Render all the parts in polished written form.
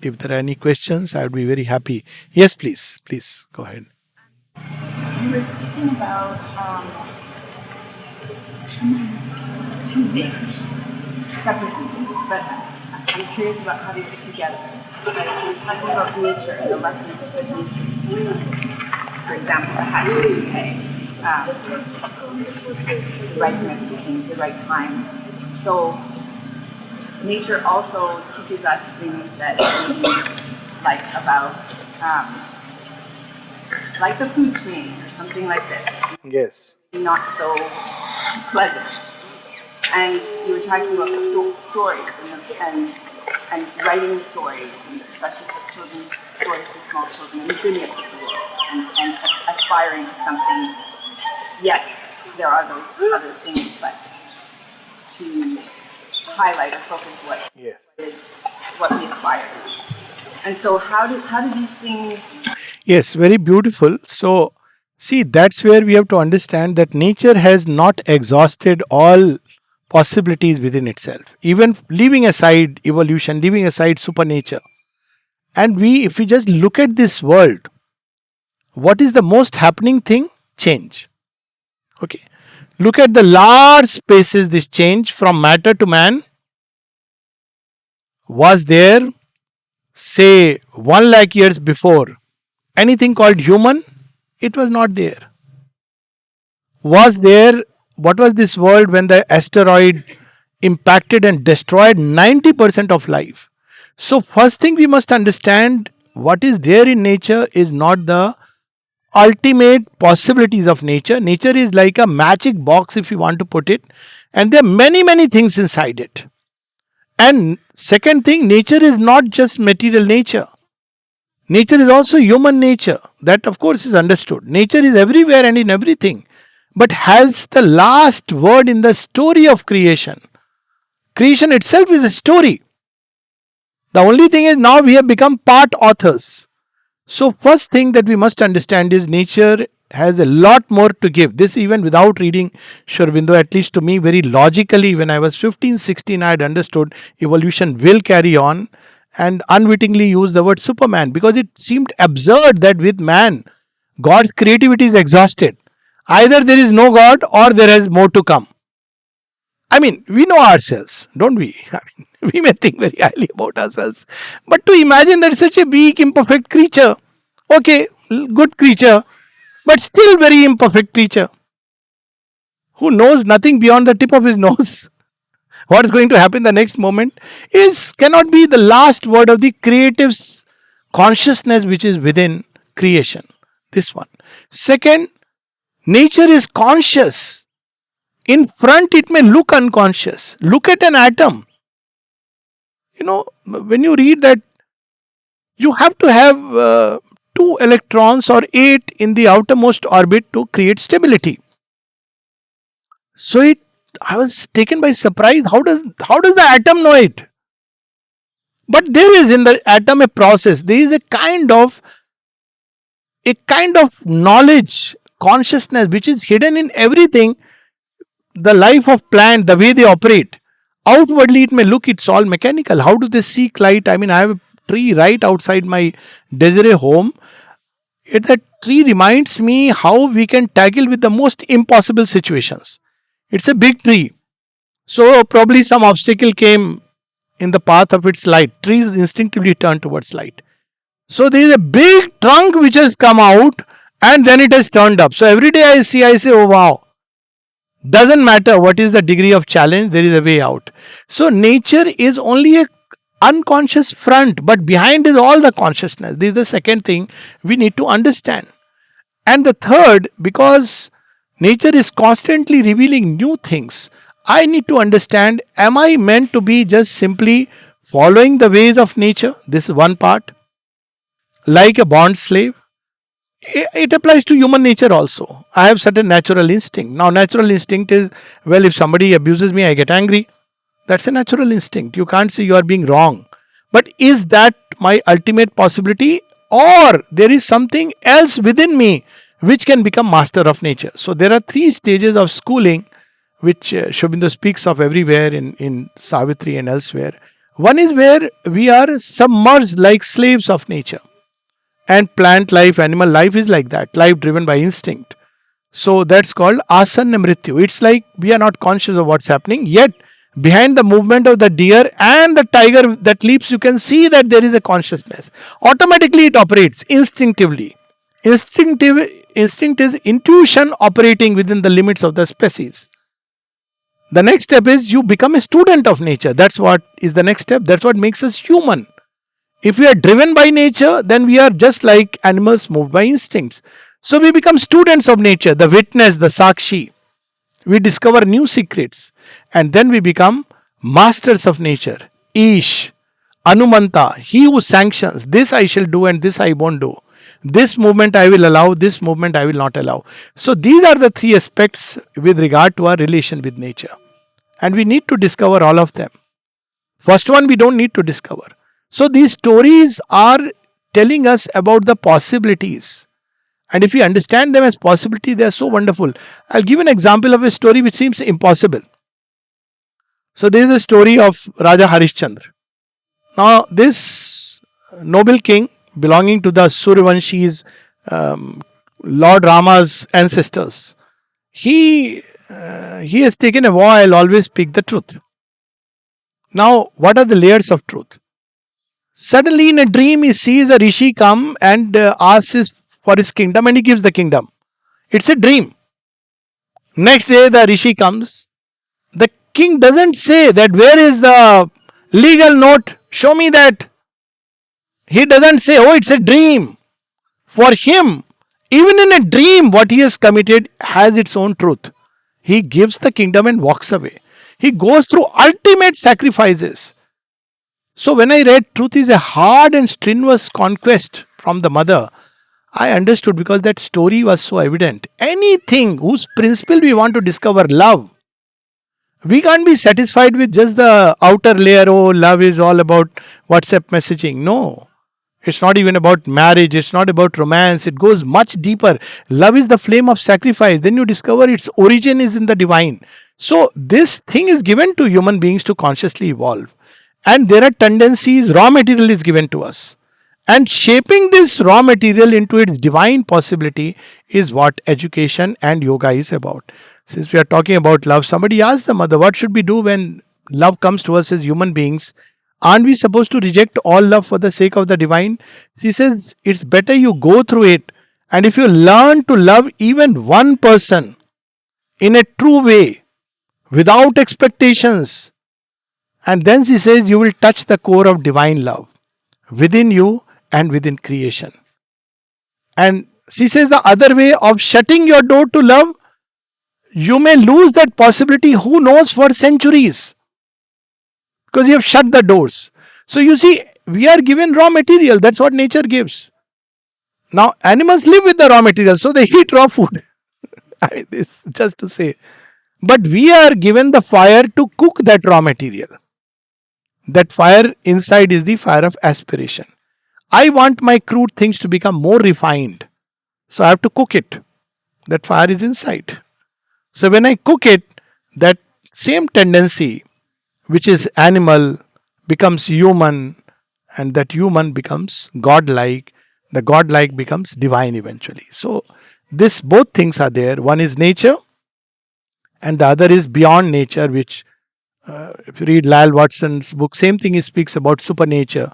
If there are any questions, I would be very happy. Yes, please. Please go ahead. You were speaking about two things, separate things, but I'm curious about how they fit together. Like you were talking about nature and the lessons that nature teaches us. For example, the hatchet decay, the ripeness of things, the right time. So nature also teaches us things that we like about, like the food chain or something like this. Yes. Not so pleasant. And you were talking about stories and writing stories, and especially children's stories for small children, and the goodness of the world, and aspiring to something. Yes, there are those other things, but to highlight or focus what we aspire to. And so how do these things... Yes, very beautiful. So, see, that's where we have to understand that nature has not exhausted all possibilities within itself. Even leaving aside evolution, leaving aside supernature. And if we just look at this world, what is the most happening thing? Change. Okay. Look at the large spaces, this change from matter to man was there, say, 1 lakh years before. Anything called human, it was not there. Was there, what was this world when the asteroid impacted and destroyed 90% of life? So, first thing we must understand, what is there in nature is not the ultimate possibilities of nature. Nature is like a magic box, if you want to put it, and there are many, many things inside it. And second thing, nature is not just material nature. Nature is also human nature. That, of course, is understood. Nature is everywhere and in everything, but has the last word in the story of creation. Creation itself is a story. The only thing is now we have become part authors. So, first thing that we must understand is nature has a lot more to give. This even without reading Sri Aurobindo, at least to me, very logically, when I was 15, 16, I had understood evolution will carry on, and unwittingly used the word Superman because it seemed absurd that with man, God's creativity is exhausted. Either there is no God or there is more to come. I mean, we know ourselves, don't we? I mean, we may think very highly about ourselves. But to imagine that such a weak, imperfect creature, okay, good creature, but still very imperfect creature, who knows nothing beyond the tip of his nose, what is going to happen the next moment, is cannot be the last word of the creative's consciousness which is within creation. This one. Second, nature is conscious. In front, it may look unconscious. Look at an atom. When you read that, you have to have 2 electrons or 8 in the outermost orbit to create stability. So I was taken by surprise. How does the atom know it? But there is in the atom a process. There is a kind of knowledge, consciousness which is hidden in everything. The life of plant, the way they operate. Outwardly, it may look it's all mechanical. How do they seek light? I mean, I have a tree right outside my Desiree home. That tree reminds me how we can tackle with the most impossible situations. It's a big tree. So probably some obstacle came in the path of its light. Trees instinctively turn towards light. So there is a big trunk which has come out and then it has turned up. So every day I say, oh wow. Doesn't matter what is the degree of challenge, there is a way out. So nature is only a unconscious front, but behind is all the consciousness. This is the second thing we need to understand. And the third, because nature is constantly revealing new things, I need to understand, am I meant to be just simply following the ways of nature? This is one part. Like a bond slave. It applies to human nature also. I have certain natural instinct. Now, natural instinct is, well, if somebody abuses me, I get angry. That's a natural instinct. You can't say you are being wrong. But is that my ultimate possibility? Or there is something else within me which can become master of nature? So, there are 3 stages of schooling which Sri Aurobindo speaks of everywhere in Savitri and elsewhere. One is where we are submerged like slaves of nature. And plant life, animal life is like that, life driven by instinct. So that's called asanna mrityu. It's like we are not conscious of what's happening, yet behind the movement of the deer and the tiger that leaps, you can see that there is a consciousness. Automatically it operates instinctively. Instinctive instinct is intuition operating within the limits of the species. The next step is you become a student of nature. That's what is the next step. That's what makes us human. If we are driven by nature, then we are just like animals moved by instincts. So we become students of nature, the witness, the sakshi. We discover new secrets and then we become masters of nature. Ish, Anumanta, he who sanctions, this I shall do and this I won't do. This movement I will allow, this movement I will not allow. So these are the three aspects with regard to our relation with nature. And we need to discover all of them. First one, we don't need to discover. So these stories are telling us about the possibilities. And if we understand them as possibility, they are so wonderful. I'll give an example of a story which seems impossible. So there is a story of Raja Harishchandra. Now this noble king belonging to the Suryavanshis, Lord Rama's ancestors, he has taken a vow, I'll always speak the truth. Now, what are the layers of truth? Suddenly, in a dream, he sees a rishi come and asks for his kingdom, and he gives the kingdom. It's a dream. Next day, the rishi comes. The king doesn't say that where is the legal note? Show me that. He doesn't say, oh, it's a dream. For him, even in a dream, what he has committed has its own truth. He gives the kingdom and walks away. He goes through ultimate sacrifices. So when I read truth is a hard and strenuous conquest from the mother, I understood because that story was so evident. Anything whose principle we want to discover, love, we can't be satisfied with just the outer layer. Oh, love is all about WhatsApp messaging. No, it's not even about marriage. It's not about romance. It goes much deeper. Love is the flame of sacrifice. Then you discover its origin is in the divine. So this thing is given to human beings to consciously evolve. And there are tendencies, raw material is given to us. And shaping this raw material into its divine possibility is what education and yoga is about. Since we are talking about love, somebody asked the mother, what should we do when love comes to us as human beings? Aren't we supposed to reject all love for the sake of the divine? She says, it's better you go through it. And if you learn to love even one person in a true way, without expectations, and then she says, you will touch the core of divine love within you and within creation. And she says, the other way of shutting your door to love, you may lose that possibility, who knows, for centuries. Because you have shut the doors. So you see, we are given raw material. That's what nature gives. Now, animals live with the raw material, so they eat raw food. I mean, this just to say. But we are given the fire to cook that raw material. That fire inside is the fire of aspiration. I want my crude things to become more refined. So I have to cook it. That fire is inside. So when I cook it, that same tendency, which is animal, becomes human, and that human becomes godlike. The godlike becomes divine eventually. So this both things are there. One is nature, and the other is beyond nature, which if you read Lyle Watson's book, same thing he speaks about supernature.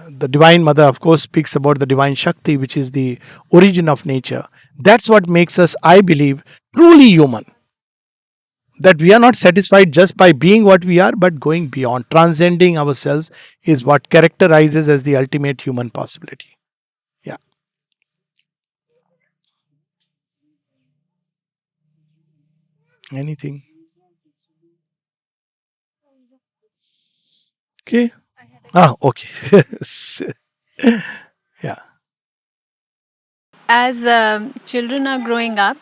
The Divine Mother, of course, speaks about the Divine Shakti, which is the origin of nature. That's what makes us, I believe, truly human. That we are not satisfied just by being what we are, but going beyond. Transcending ourselves is what characterizes as the ultimate human possibility. Yeah. Anything? Okay. Ah, okay. Yeah. As children are growing up,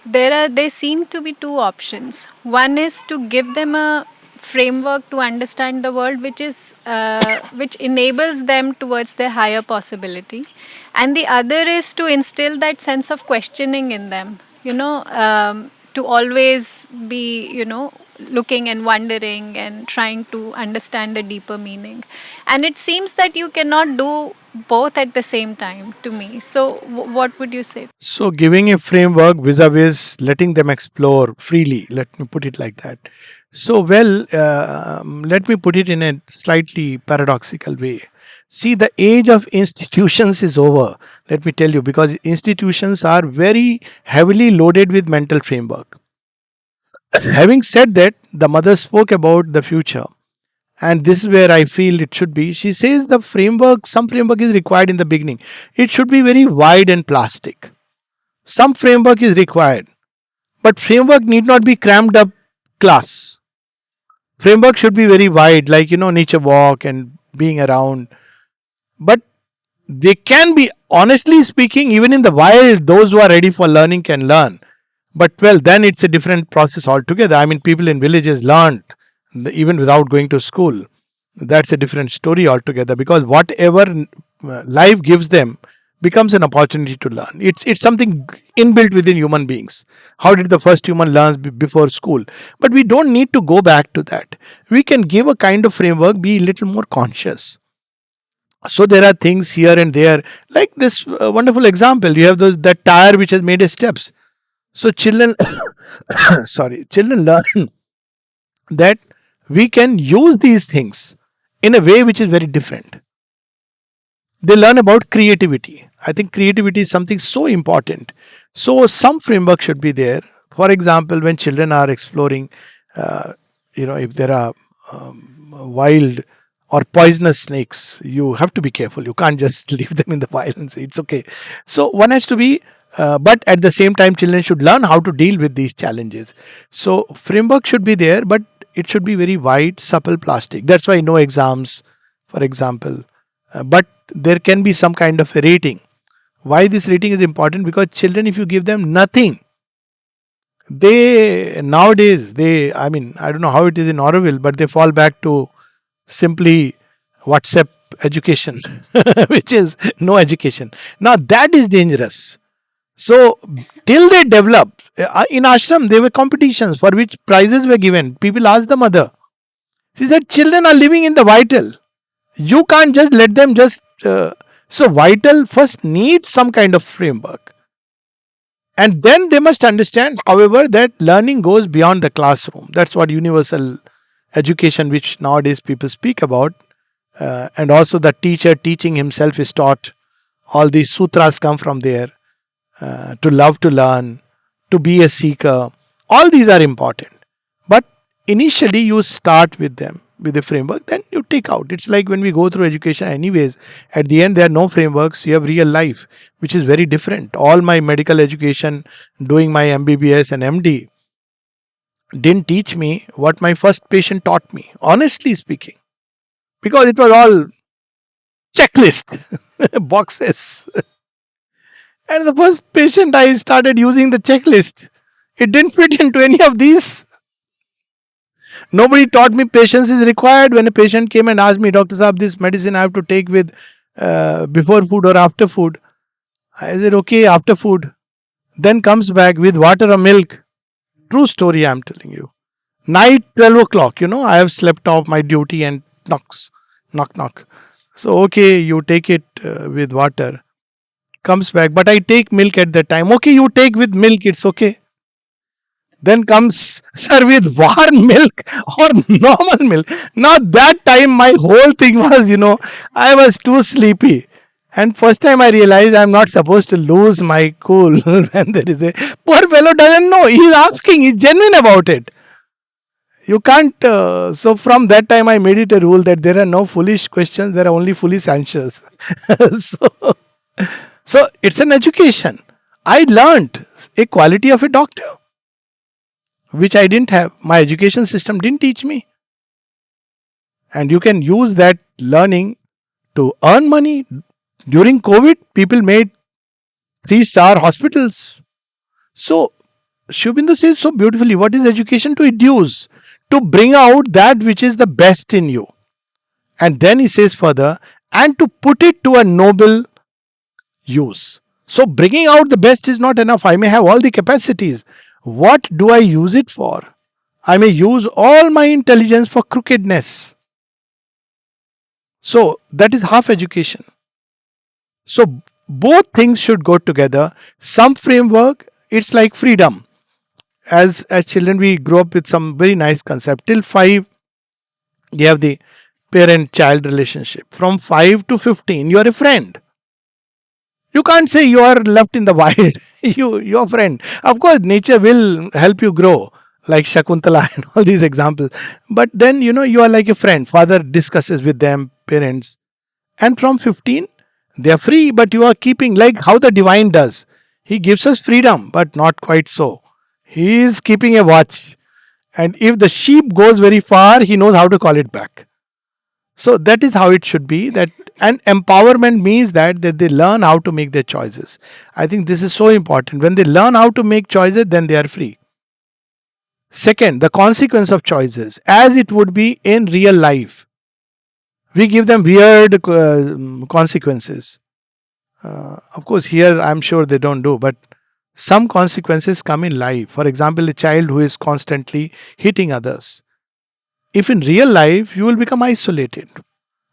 there seem to be two options. One is to give them a framework to understand the world, which enables them towards their higher possibility, and the other is to instill that sense of questioning in them. to always be, looking and wondering and trying to understand the deeper meaning. And it seems that you cannot do both at the same time to me. So, what would you say? So, giving a framework vis-a-vis letting them explore freely, let me put it like that. So, let me put it in a slightly paradoxical way. See, the age of institutions is over. Let me tell you, because institutions are very heavily loaded with mental framework. Having said that, the mother spoke about the future, and this is where I feel it should be. She says some framework is required in the beginning. It should be very wide and plastic. Some framework is required, but framework need not be crammed up class. Framework should be very wide, like nature walk and being around. But they can be, honestly speaking, even in the wild, those who are ready for learning can learn. But well, then it's a different process altogether. I mean, people in villages learned even without going to school. That's a different story altogether, because whatever life gives them becomes an opportunity to learn. It's something inbuilt within human beings. How did the first human learn before school? But we don't need to go back to that. We can give a kind of framework, be a little more conscious. So there are things here and there, like this wonderful example. You have that tire which has made a steps. So children, children learn that we can use these things in a way which is very different. They learn about creativity. I think creativity is something so important. So some framework should be there. For example, when children are exploring, if there are wild or poisonous snakes, you have to be careful. You can't just leave them in the wild and say it's okay. So one has to be, but at the same time, children should learn how to deal with these challenges. So framework should be there, but it should be very wide, supple plastic. That's why no exams, for example. But there can be some kind of a rating. Why this rating is important? Because children, if you give them nothing, nowadays, I don't know how it is in Auroville, but they fall back to simply WhatsApp education, which is no education. Now that is dangerous. So till they develop, in ashram there were competitions for which prizes were given. People asked the mother. She said, children are living in the vital. You can't just let them just. So vital first needs some kind of framework. And then they must understand, however, that learning goes beyond the classroom. That's what universal education, which nowadays people speak about, and also the teacher teaching himself is taught. All these sutras come from there. To love to learn, to be a seeker, all these are important. But initially you start with them, with a framework, then you take out. It's like when we go through education anyways, at the end there are no frameworks, you have real life, which is very different. All my medical education, doing my MBBS and MD, didn't teach me what my first patient taught me, honestly speaking, because it was all checklist boxes. And the first patient I started using the checklist, it didn't fit into any of these. Nobody taught me patience is required. When a patient came and asked me, Dr. Saab, this medicine I have to take with before food or after food. I said, okay, after food. Then comes back with water or milk. True story I am telling you. Night 12 o'clock, I have slept off my duty and knocks. Knock. So, okay, you take it with water. Comes back, but I take milk at that time. Okay, you take with milk, it's okay. Then comes, sir, with warm milk or normal milk. Now that time my whole thing was, I was too sleepy. And first time I realized I'm not supposed to lose my cool when there is a poor fellow doesn't know. He's asking, he's genuine about it. You can't. So from that time I made it a rule that there are no foolish questions, there are only foolish answers. So it's an education. I learned a quality of a doctor, which I didn't have. My education system didn't teach me. And you can use that learning to earn money. During COVID, people made 3-star hospitals. So Sri Aurobindo says so beautifully, what is education? To induce, to bring out that which is the best in you. And then he says further, and to put it to a noble use. So bringing out the best is not enough. I may have all the capacities. What do I use it for? I may use all my intelligence for crookedness. So that is half education. So both things should go together. Some framework, it's like freedom. As children, we grow up with some very nice concept. Till 5, you have the parent-child relationship. From 5 to 15, you are a friend. You can't say you are left in the wild. Your friend. Of course, nature will help you grow, like Shakuntala and all these examples. But then, you are like a friend. Father discusses with them, parents. And from 15, they are free, but you are keeping, like how the divine does. He gives us freedom, but not quite so. He is keeping a watch. And if the sheep goes very far, he knows how to call it back. So that is how it should be. That and empowerment means that they learn how to make their choices. I think this is so important. When they learn how to make choices, then they are free. Second, the consequence of choices, as it would be in real life. We give them weird consequences. Of course, here I'm sure they don't do, but some consequences come in life. For example, a child who is constantly hitting others. If in real life you will become isolated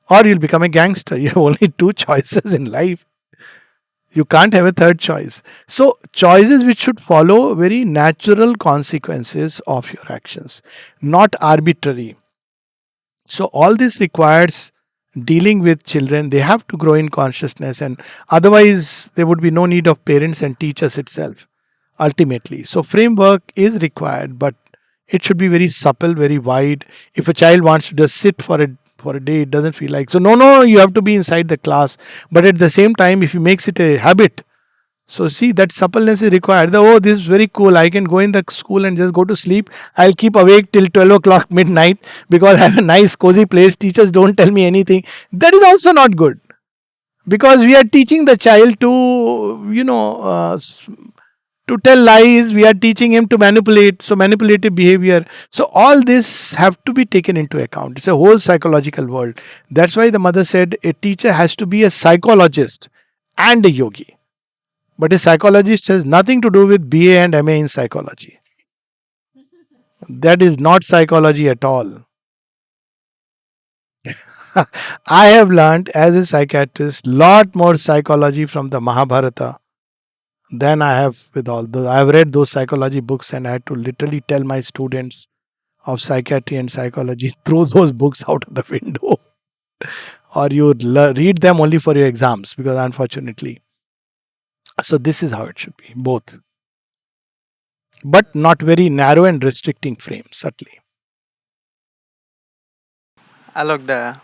or you'll become a gangster, you have only two choices in life. You can't have a third choice. So, choices which should follow very natural consequences of your actions, not arbitrary. So, all this requires dealing with children. They have to grow in consciousness, and otherwise, there would be no need of parents and teachers itself, ultimately. So, framework is required, but it should be very supple, very wide. If a child wants to just sit for a day, it doesn't feel like. So, no, you have to be inside the class. But at the same time, if he makes it a habit, so see that suppleness is required. Oh, this is very cool. I can go in the school and just go to sleep. I'll keep awake till 12 o'clock midnight because I have a nice cozy place. Teachers don't tell me anything. That is also not good. Because we are teaching the child to, to tell lies. We are teaching him to manipulate. So manipulative behavior. So all this have to be taken into account. It's a whole psychological world. That's why the mother said a teacher has to be a psychologist and a yogi. But a psychologist has nothing to do with BA and MA in psychology. That is not psychology at all. I have learned as a psychiatrist lot more psychology from the Mahabharata than I have with all those. I have read those psychology books and I had to literally tell my students of psychiatry and psychology, throw those books out of the window. Or you read them only for your exams, because unfortunately. So this is how it should be, both. But not very narrow and restricting frame, certainly. Alok,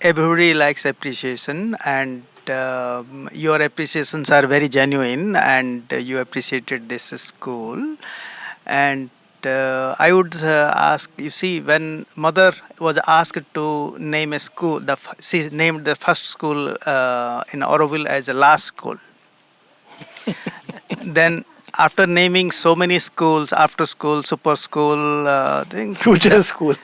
everybody likes appreciation, and your appreciations are very genuine, and you appreciated this school. And I would ask, you see, when mother was asked to name a school, she named the first school in Auroville as the last school. Then after naming so many schools, after school, super school, things, Future school.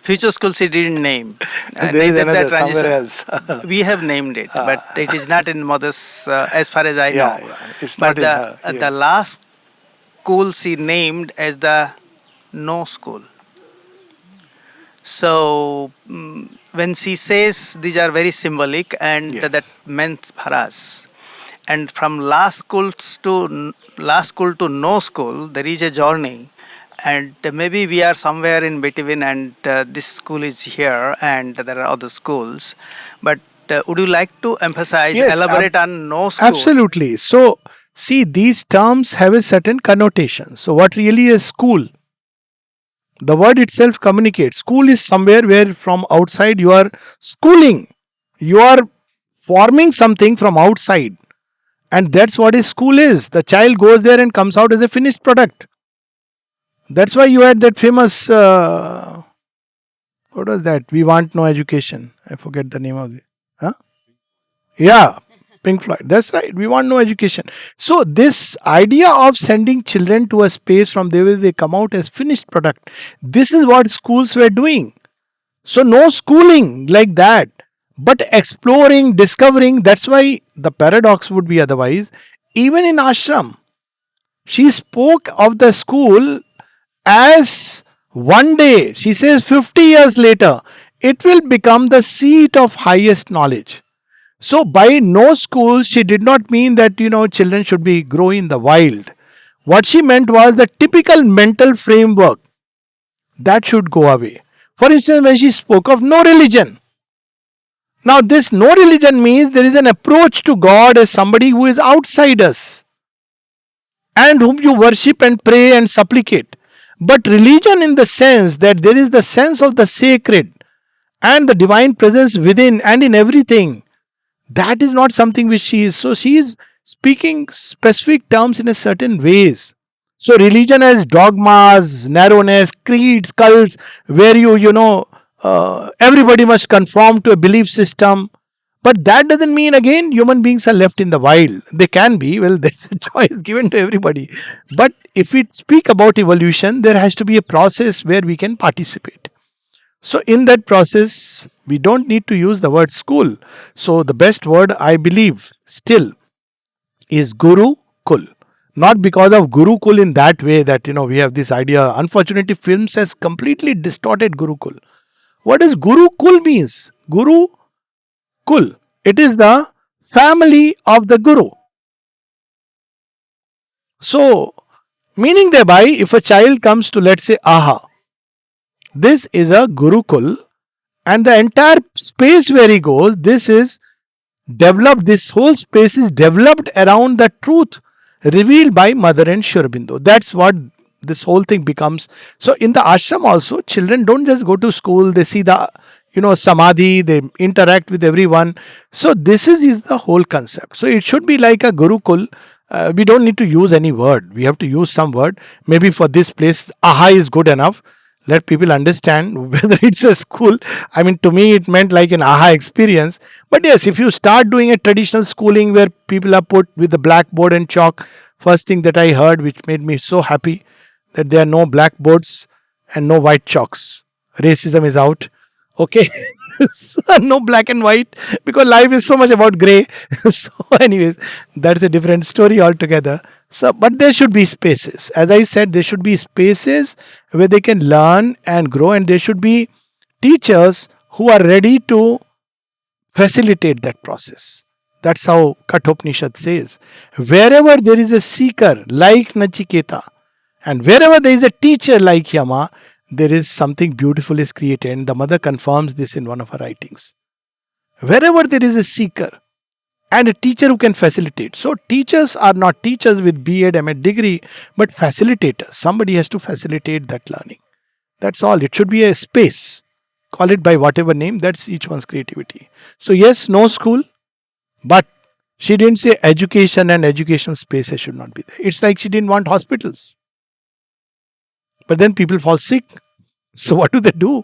future school she didn't name. There is Neither the another transition- somewhere else. we have named it, but it is not in mother's, as far as I know. Yeah, it's But not in her, the yes. last school she named as the no school. So when she says these are very symbolic, and Yes. that meant for us. And from last school to no school, there is a journey, and maybe we are somewhere in between, and this school is here, and there are other schools. But would you like to emphasize, Yes, elaborate on no school? Absolutely. So, see, these terms have a certain connotation. So, what really is school? The word itself communicates. School is somewhere where from outside you are schooling. You are forming something from outside. And that's what a school is. The child goes there and comes out as a finished product. That's why you had that famous, what was that? We want no education. I forget the name of it. Huh? Yeah, Pink Floyd. That's right. We want no education. So this idea of sending children to a space from there they come out as finished product. This is what schools were doing. So no schooling like that, but exploring, discovering. That's why the paradox would be otherwise. Even in ashram, She spoke of the school as one day, she says 50 years later, it will become the seat of highest knowledge. So, by no school, she did not mean that, children should be growing in the wild. What she meant was the typical mental framework that should go away. For instance, when she spoke of no religion, now this no religion means there is an approach to God as somebody who is outside us and whom you worship and pray and supplicate. But religion, in the sense that there is the sense of the sacred and the divine presence within and in everything, that is not something which she is. So she is speaking specific terms in a certain ways. So religion has dogmas, narrowness, creeds, cults, where everybody must conform to a belief system. But that doesn't mean again human beings are left in the wild. They can be. Well, that's a choice given to everybody. But if we speak about evolution, there has to be a process where we can participate. So in that process, we don't need to use the word school. So the best word I believe still is Guru Kul. Not because of Guru Kul in that way that we have this idea. Unfortunately, films has completely distorted Guru Kul. What does Guru Kul means? Guru Kul. It is the family of the Guru. So, meaning thereby, if a child comes to, let's say, AHA, this is a Gurukul, and the entire space where he goes, this is developed, this whole space is developed around the truth revealed by Mother and Sri Aurobindo. That's what this whole thing becomes. So in the ashram also, children don't just go to school, they see the samadhi, they interact with everyone. So this is the whole concept. So it should be like a Gurukul. We don't need to use any word. We have to use some word. Maybe for this place, AHA is good enough. Let people understand whether it's a school. I mean, to me, it meant like an AHA experience. But yes, if you start doing a traditional schooling where people are put with the blackboard and chalk, first thing that I heard, which made me so happy, that there are no blackboards and no white chalks. Racism is out. Okay. So, no black and white, because life is so much about grey. So anyways, that's a different story altogether. So, but there should be spaces. As I said, there should be spaces where they can learn and grow, and there should be teachers who are ready to facilitate that process. That's how Kathopanishad says. Wherever there is a seeker like Nachiketa, and wherever there is a teacher like Yama, there is something beautiful is created. And the mother confirms this in one of her writings. Wherever there is a seeker and a teacher who can facilitate. So teachers are not teachers with B.Ed, M.Ed degree, but facilitators. Somebody has to facilitate that learning. That's all. It should be a space. Call it by whatever name. That's each one's creativity. So yes, no school, but she didn't say education and education spaces should not be there. It's like she didn't want hospitals. But then people fall sick. So what do they do?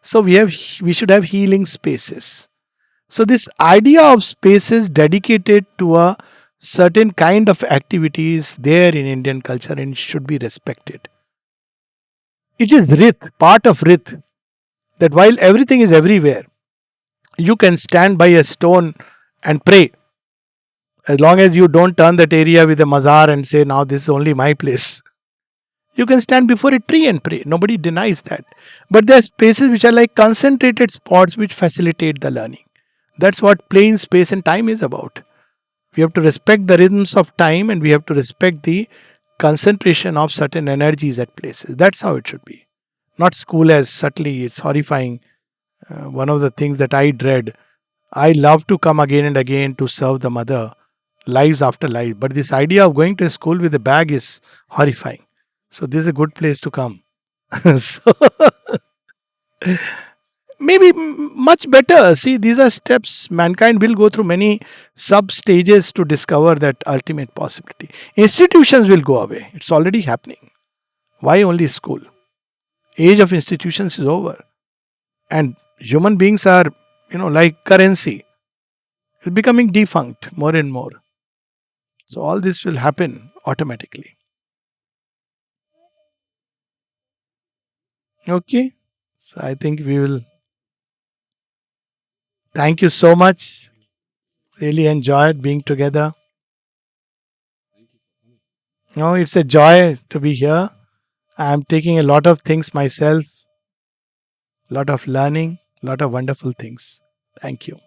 So we should have healing spaces. So this idea of spaces dedicated to a certain kind of activities there in Indian culture and should be respected. It is Rith, part of Rith, that while everything is everywhere, you can stand by a stone and pray. As long as you don't turn that area with a mazar and say, now this is only my place. You can stand before a tree and pray. Nobody denies that. But there are spaces which are like concentrated spots which facilitate the learning. That's what playing space and time is about. We have to respect the rhythms of time and we have to respect the concentration of certain energies at places. That's how it should be. Not school as subtly, it's horrifying. One of the things that I dread, I love to come again and again to serve the mother, lives after life. But this idea of going to a school with a bag is horrifying. So this is a good place to come. So maybe much better. See, these are steps. Mankind will go through many sub stages to discover that ultimate possibility. Institutions will go away. It's already happening. Why only school? Age of institutions is over. And human beings are, like currency. It's becoming defunct more and more. So all this will happen automatically. Okay. So I think we will. Thank you so much. Really enjoyed being together. No, it's a joy to be here. I'm taking a lot of things myself, lot of learning, lot of wonderful things. Thank you.